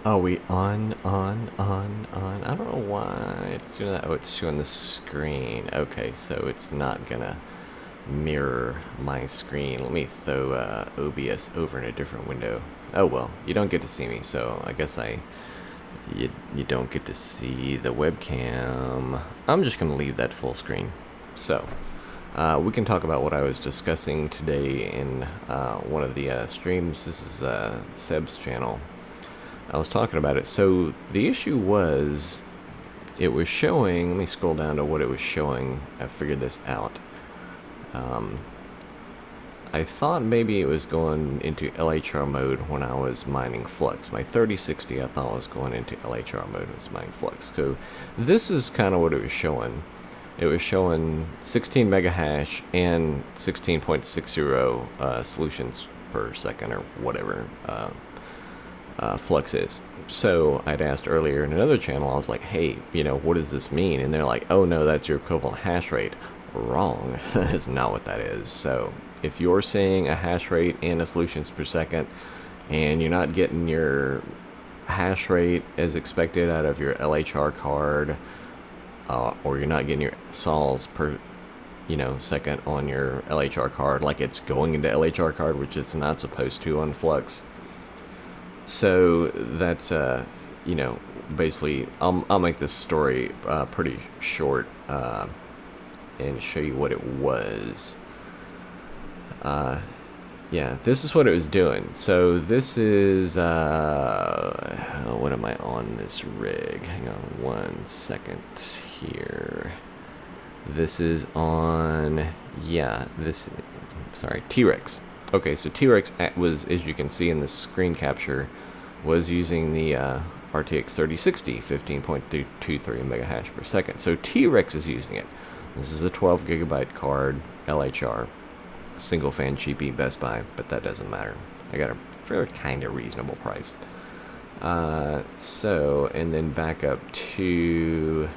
Are we on? I don't know why it's doing that. Oh, it's showing the screen. Okay, so it's not gonna mirror my screen. Let me throw OBS over in a different window. Oh well, you don't get to see me, so I guess you don't get to see the webcam. I'm just gonna leave that full screen. So we can talk about what I was discussing today in one of the streams. This is Seb's channel. I was talking about it. So the issue was, it was showing, let me scroll down to what it was showing. I figured this out. I thought maybe it was going into LHR mode when I was mining Flux. My 3060 I thought was going into LHR mode when I was mining Flux. So this is kind of what it was showing. It was showing 16 mega hash and 16.60 solutions per second or whatever Flux is. So I'd asked earlier in another channel, I was like, hey, what does this mean? And they're like, oh no, that's your equivalent hash rate. Wrong. That is not what that is. So if you're seeing a hash rate and a solutions per second, and you're not getting your hash rate as expected out of your LHR card, or you're not getting your sols per second on your LHR card, like it's going into LHR card, which it's not supposed to on Flux. So that's basically I'll make this story pretty short and show you what it was. Yeah, this is what it was doing. So this is what am I on this rig? Hang on 1 second here. This is on, yeah, T-Rex. Okay, so T-Rex was, as you can see in the screen capture, was using the RTX 3060, 15.23 mega hash per second. So T-Rex is using it. This is a 12 gigabyte card, LHR, single fan cheapie, Best Buy, but that doesn't matter. I got a fairly kind of reasonable price. So, and then back up to,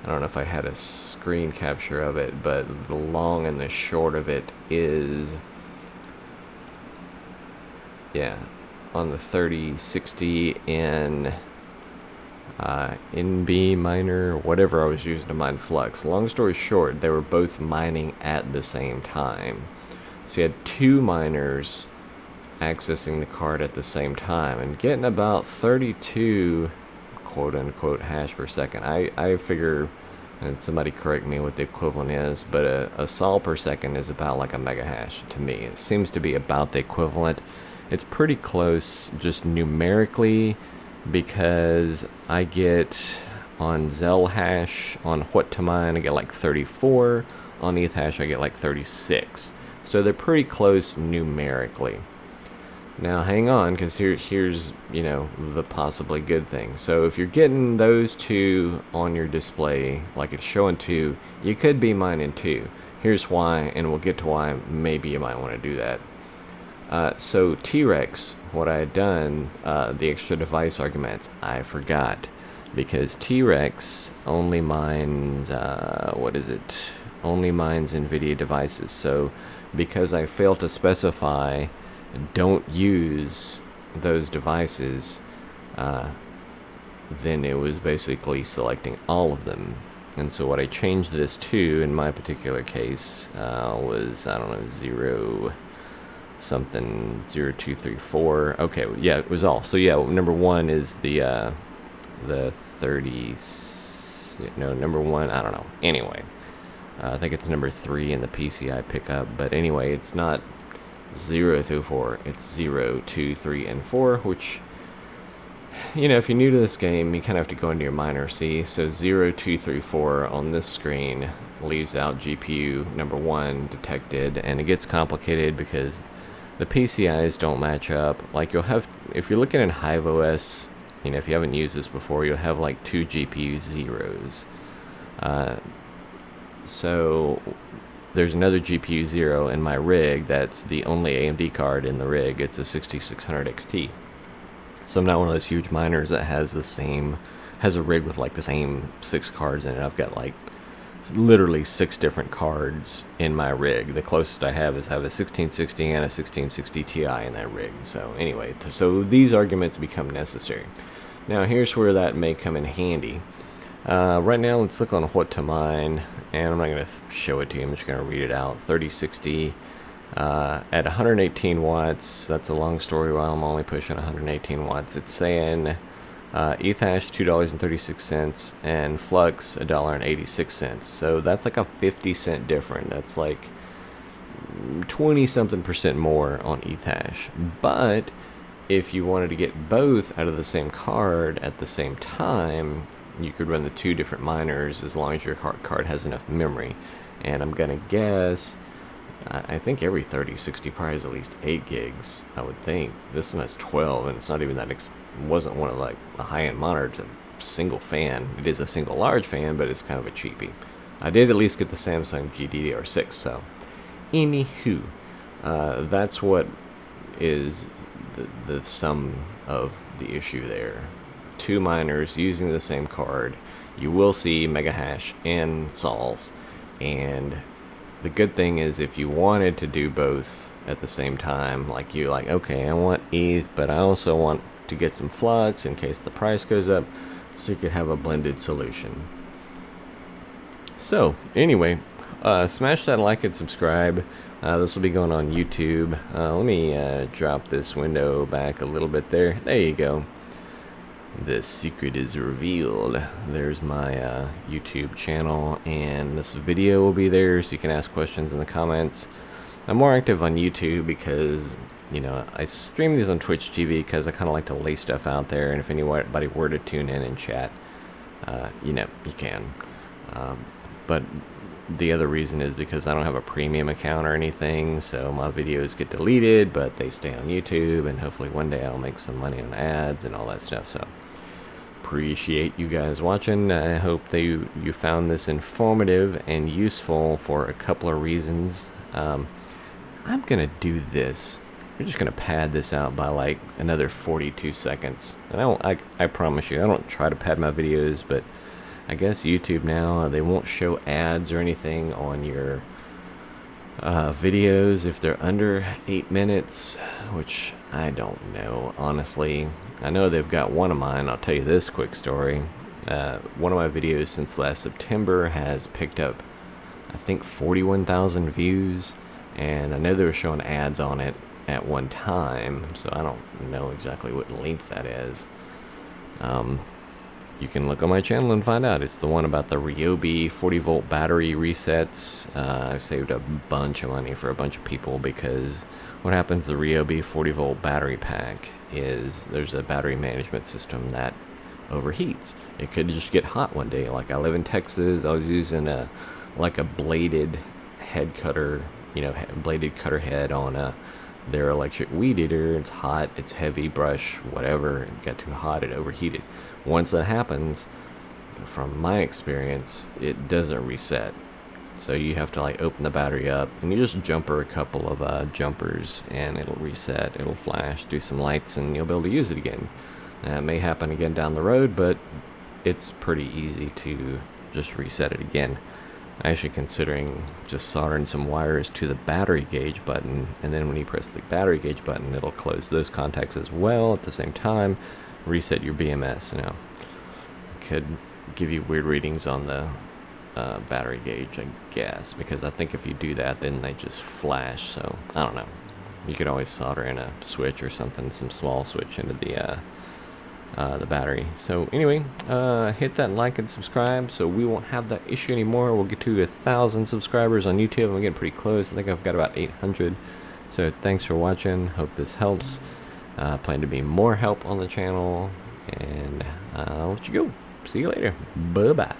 I don't know if I had a screen capture of it, but the long and the short of it is, yeah, on the 3060 in NB miner, whatever I was using to mine Flux. Long story short, they were both mining at the same time. So you had two miners accessing the card at the same time and getting about 32 quote-unquote hash per second. I figure, and somebody correct me what the equivalent is, but a sol per second is about like a mega hash to me. It seems to be about the equivalent. It's pretty close just numerically, because I get on Zell hash, on what to mine, I get like 34. On ETH hash, I get like 36. So they're pretty close numerically. Now hang on, because here's the possibly good thing. So if you're getting those two on your display, like it's showing 2, you could be mining 2. Here's why, and we'll get to why maybe you might want to do that. So T-Rex, what I had done, the extra device arguments, I forgot. Because T-Rex only mines, only mines NVIDIA devices. So because I failed to specify, don't use those devices, then it was basically selecting all of them. And so what I changed this to, in my particular case, was, I don't know, 0... something 0234. Okay, yeah, it was all. So yeah, number 1 is the 30. No, number 1. I don't know. Anyway, I think it's number 3 in the PCI pickup. But anyway, it's not 0 through 4. It's 0, 2, 3, and 4. Which, if you're new to this game, you kind of have to go into your miner. See, so 0, 2, 3, 4 on this screen leaves out GPU number 1 detected, and it gets complicated because the PCIs don't match up. Like, you'll have, if you're looking at HiveOS, if you haven't used this before, you'll have like 2 GPU zeros. So there's another GPU 0 in my rig that's the only AMD card in the rig. It's a 6600 XT. So I'm not one of those huge miners that has a rig with like the same 6 cards in it. I've got like literally 6 different cards in my rig. The closest I have is have a 1660 and a 1660 Ti in that rig. So anyway, so these arguments become necessary. Now here's where that may come in handy. Right now, let's look on what to mine, and I'm not going to show it to you. I'm just going to read it out. 3060 at 118 watts. That's a long story while I'm only pushing 118 watts. It's saying ETH hash $2.36 and Flux $1.86. So that's like a 50-cent difference. That's like 20-something% more on ETH hash. But if you wanted to get both out of the same card at the same time, you could run the 2 different miners as long as your card has enough memory. And I'm gonna guess, I think every 3060 probably has at least 8 gigs. I would think this one has 12, and it's not even that. Wasn't one of like a high-end monitor. It's a single fan. It is a single large fan, but it's kind of a cheapie. I did at least get the Samsung GDDR6. So, anywho, that's what is the sum of the issue there. 2 miners using the same card. You will see mega hash and sols, and the good thing is if you wanted to do both at the same time, like okay, I want ETH, but I also want to get some Flux in case the price goes up, so you could have a blended solution. So anyway, smash that like and subscribe. This will be going on YouTube. Let me drop this window back a little bit there. There you go. The secret is revealed. There's my YouTube channel, and this video will be there, so you can ask questions in the comments. I'm more active on YouTube because, you know, I stream these on Twitch TV because I kind of like to lay stuff out there, and if anybody were to tune in and chat, you know, you can. But the other reason is because I don't have a premium account or anything, so my videos get deleted, but they stay on YouTube, and hopefully one day I'll make some money on ads and all that stuff. So appreciate you guys watching. I hope that you found this informative and useful for a couple of reasons. I'm gonna do this. We're just gonna pad this out by like another 42 seconds. And I promise you, I don't try to pad my videos, but I guess YouTube now, they won't show ads or anything on your videos if they're under 8 minutes, which I don't know, honestly. I know they've got one of mine. I'll tell you this quick story. One of my videos since last September has picked up, I think, 41,000 views, and I know they were showing ads on it at one time, so I don't know exactly what length that is. You can look on my channel and find out. It's the one about the Ryobi 40-volt battery resets. I saved a bunch of money for a bunch of people because what happens, the Ryobi 40-volt battery pack is there's a battery management system that overheats. It could just get hot one day. Like I live in Texas. I was using a bladed head cutter, you know, bladed cutter head on their electric weed eater. It's hot, it's heavy, brush, whatever. It got too hot, it overheated. Once that happens, from my experience, it doesn't reset. So you have to like open the battery up, and you just jumper a couple of jumpers, and it'll reset, it'll flash, do some lights, and you'll be able to use it again. It may happen again down the road, but it's pretty easy to just reset it again. I'm actually considering just soldering some wires to the battery gauge button, and then when you press the battery gauge button, it'll close those contacts as well at the same time, reset your BMS. You know, could give you weird readings on the battery gauge, I guess, because I think if you do that, then they just flash. So I don't know. You could always solder in a switch or something, some small switch into the battery. So anyway, hit that like and subscribe so we won't have that issue anymore. We'll get to 1,000 subscribers on YouTube. I'm getting pretty close. I think I've got about 800. So thanks for watching. Hope this helps. Plan to be more help on the channel, and I'll let you go. See you later. Bye bye.